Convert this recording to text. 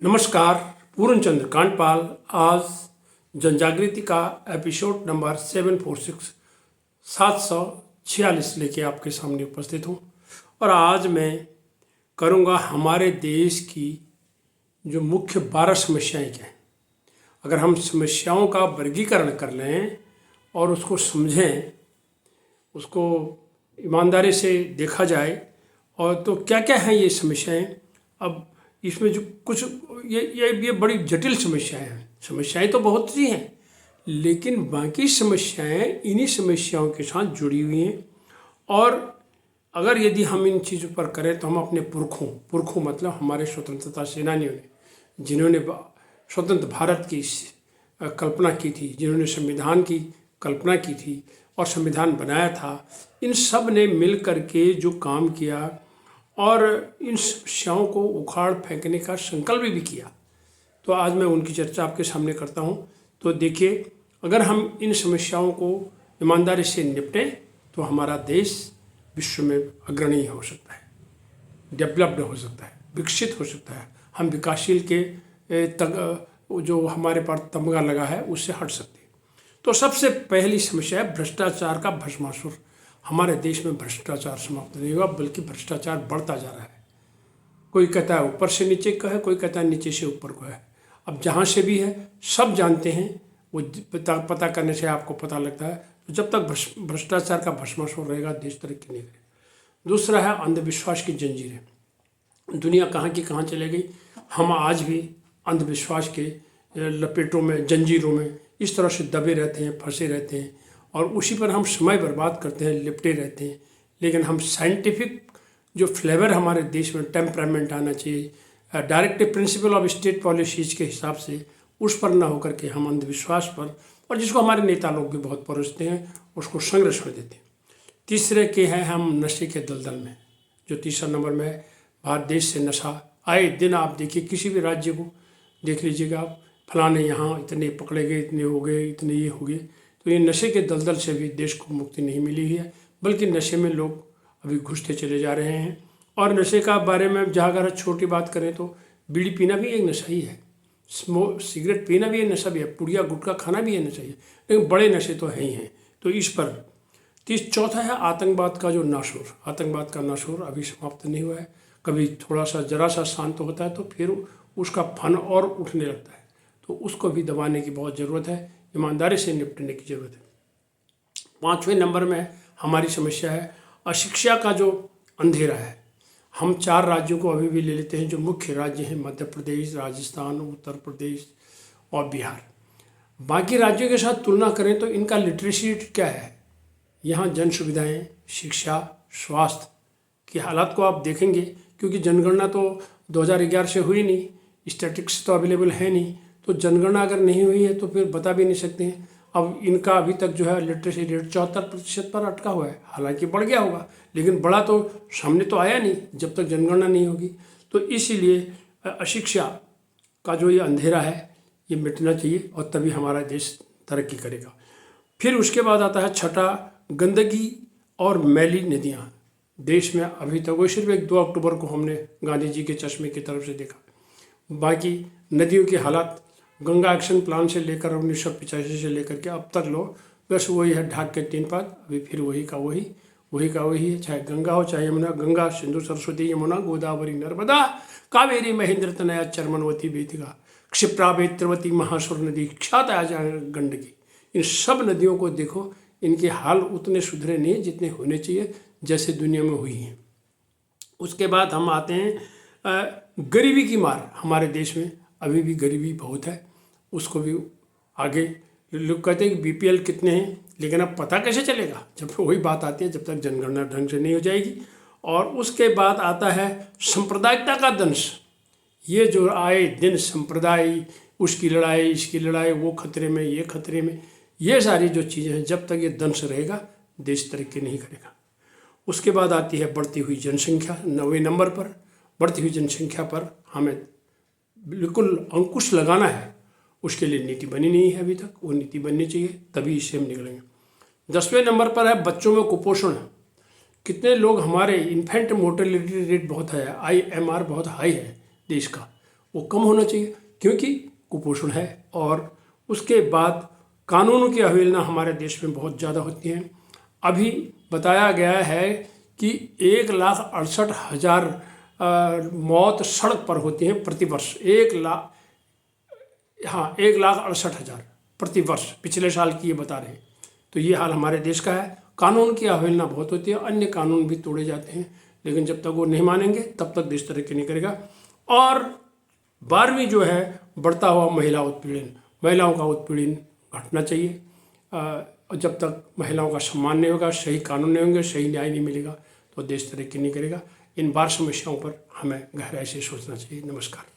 नमस्कार। पूर्णचंद्र कांडपाल आज जनजागृति का एपिसोड नंबर 746 746 लेके आपके सामने उपस्थित हूँ। और आज मैं करूँगा हमारे देश की जो मुख्य 12 समस्याएं क्या हैं। अगर हम समस्याओं का वर्गीकरण कर लें और उसको समझें, उसको ईमानदारी से देखा जाए और तो क्या क्या हैं ये समस्याएं। अब इसमें जो कुछ ये बड़ी जटिल समस्याएं हैं। समस्याएं तो बहुत सी हैं, लेकिन बाकी समस्याएं इन्हीं समस्याओं के साथ जुड़ी हुई हैं। और अगर यदि हम इन चीज़ों पर करें तो हम अपने पुरखों मतलब हमारे स्वतंत्रता सेनानियों ने, जिन्होंने स्वतंत्र भारत की कल्पना की थी, जिन्होंने संविधान की कल्पना की थी और संविधान बनाया था, इन सब ने मिल करके जो काम किया और इन समस्याओं को उखाड़ फेंकने का संकल्प भी किया, तो आज मैं उनकी चर्चा आपके सामने करता हूं। तो देखिए, अगर हम इन समस्याओं को ईमानदारी से निपटें तो हमारा देश विश्व में अग्रणी हो सकता है, डेवलप्ड हो सकता है, विकसित हो सकता है। हम विकासशील के जो हमारे पास तमगा लगा है उससे हट सकते हैं। तो सबसे पहली समस्या है भ्रष्टाचार का भस्मासुर। हमारे देश में भ्रष्टाचार समाप्त नहीं हुआ, बल्कि भ्रष्टाचार बढ़ता जा रहा है। कोई कहता है ऊपर से नीचे का है, कोई कहता है नीचे से ऊपर को है। अब जहाँ से भी है सब जानते हैं, वो पता करने से आपको पता लगता है। तो जब तक भ्रष्टाचार का भस्मासुर रहेगा, देश तरक्की नहीं करेगा। दूसरा है अंधविश्वास की जंजीरें। दुनिया कहाँ की कहाँ चले गई। हम आज भी अंधविश्वास के लपेटों में, जंजीरों में इस तरह से दबे रहते हैं, फंसे रहते हैं और उसी पर हम समय बर्बाद करते हैं, लिपटे रहते हैं। लेकिन हम साइंटिफिक जो फ्लेवर हमारे देश में, टेम्परामेंट आना चाहिए, directive principle of state policies के हिसाब से, उस पर ना होकर के हम अंधविश्वास पर, और जिसको हमारे नेता लोग भी बहुत परोसते हैं, उसको संरक्षण देते हैं। तीसरे के हैं हम नशे के दलदल में। जो तीसरा नंबर में है, भारत देश से नशा आए दिन आप देखिए, किसी भी राज्य को देख लीजिएगा आप, फलाने यहाँ इतने पकड़े गए, इतने हो गए, इतने ये हो गए। तो ये नशे के दलदल से भी देश को मुक्ति नहीं मिली है, बल्कि नशे में लोग अभी घुसते चले जा रहे हैं। और नशे का बारे में जहाँ अगर छोटी बात करें तो बीड़ी पीना भी एक नशा ही है, सिगरेट पीना भी एक नशा भी है, पुड़िया गुटखा खाना भी एक नशा ही है, लेकिन बड़े नशे तो है ही हैं। तो इस पर चौथा है आतंकवाद का जो नाशूर। आतंकवाद का नाशूर अभी समाप्त नहीं हुआ है। कभी थोड़ा सा जरा सा शांत होता है तो फिर उसका फन और उठने लगता है। तो उसको भी दबाने की बहुत ज़रूरत है, ईमानदारी से निपटने की ज़रूरत है। 5वें नंबर में हमारी समस्या है अशिक्षा का जो अंधेरा है। हम 4 राज्यों को अभी भी ले लेते हैं जो मुख्य राज्य हैं, मध्य प्रदेश, राजस्थान, उत्तर प्रदेश और बिहार। बाकी राज्यों के साथ तुलना करें तो इनका लिटरेसी रेट क्या है। यहाँ जन सुविधाएँ, शिक्षा, स्वास्थ्य की हालात को आप देखेंगे, क्योंकि जनगणना तो 2011 से हुई नहीं, स्टैटिस्टिक्स तो अवेलेबल है नहीं। तो जनगणना अगर नहीं हुई है तो फिर बता भी नहीं सकते हैं। अब इनका अभी तक जो है लिटरेसी रेट 74% पर अटका हुआ है। हालांकि बढ़ गया होगा, लेकिन बड़ा तो सामने तो आया नहीं जब तक जनगणना नहीं होगी। तो इसीलिए अशिक्षा का जो ये अंधेरा है ये मिटना चाहिए, और तभी हमारा देश तरक्की करेगा। फिर उसके बाद आता है छठा, गंदगी और मैली नदियाँ। देश में अभी तक वो सिर्फ 2 अक्टूबर को हमने गांधी जी के चश्मे की तरफ से देखा। बाकी नदियों की हालात गंगा एक्शन प्लान से लेकर 1985 से लेकर के अब तक लो बस वही है, ढाक के 3 पात, अभी फिर वही का वही है। चाहे गंगा हो चाहे यमुना, गंगा सिंधु सरस्वती यमुना गोदावरी नर्मदा कावेरी महेंद्र तनया चर्मनवती बेतिका क्षिप्रा वेत्रवती महासुर नदी ख्याता गंडकी। इन सब नदियों को देखो, इनके हाल उतने सुधरे नहीं जितने होने चाहिए जैसे दुनिया में हुई हैं। उसके बाद हम आते हैं गरीबी की मार। हमारे देश में अभी भी गरीबी बहुत है, उसको भी आगे लोग कहते हैं कि बीपीएल कितने हैं, लेकिन अब पता कैसे चलेगा जब वही बात आती है, जब तक जनगणना ढंग से नहीं हो जाएगी। और उसके बाद आता है सांप्रदायिकता का दंश। ये जो आए दिन संप्रदाय, उसकी लड़ाई, इसकी लड़ाई, वो खतरे में, ये खतरे में, ये सारी जो चीज़ें हैं, जब तक ये दंश रहेगा देश तरक्की नहीं करेगा। उसके बाद आती है बढ़ती हुई जनसंख्या। 9वें नंबर पर बढ़ती हुई जनसंख्या पर हमें बिल्कुल अंकुश लगाना है। उसके लिए नीति बनी नहीं है अभी तक, वो नीति बननी चाहिए, तभी इससे हम निकलेंगे। 10वें नंबर पर है बच्चों में कुपोषण। कितने लोग हमारे इन्फेंट मोर्टेलिटी रेट बहुत है, IMR बहुत हाई है देश का, वो कम होना चाहिए, क्योंकि कुपोषण है। और उसके बाद कानूनों की अवहेलना हमारे देश में बहुत ज़्यादा होती है। अभी बताया गया है कि 1,68,000 मौत सड़क पर होती हैं प्रति वर्ष। 1,68,000 प्रति वर्ष पिछले साल की ये बता रहे हैं। तो ये हाल हमारे देश का है। कानून की अवहेलना बहुत होती है, अन्य कानून भी तोड़े जाते हैं, लेकिन जब तक वो नहीं मानेंगे तब तक देश तरक्की नहीं करेगा। और 12वीं जो है बढ़ता हुआ महिला उत्पीड़न, महिलाओं का उत्पीड़न घटना चाहिए। और जब तक महिलाओं का सम्मान नहीं होगा, सही कानून नहीं होंगे, सही न्याय नहीं मिलेगा, तो देश तरक्की नहीं करेगा। इन 12 समस्याओं पर हमें गहराई से सोचना चाहिए। नमस्कार।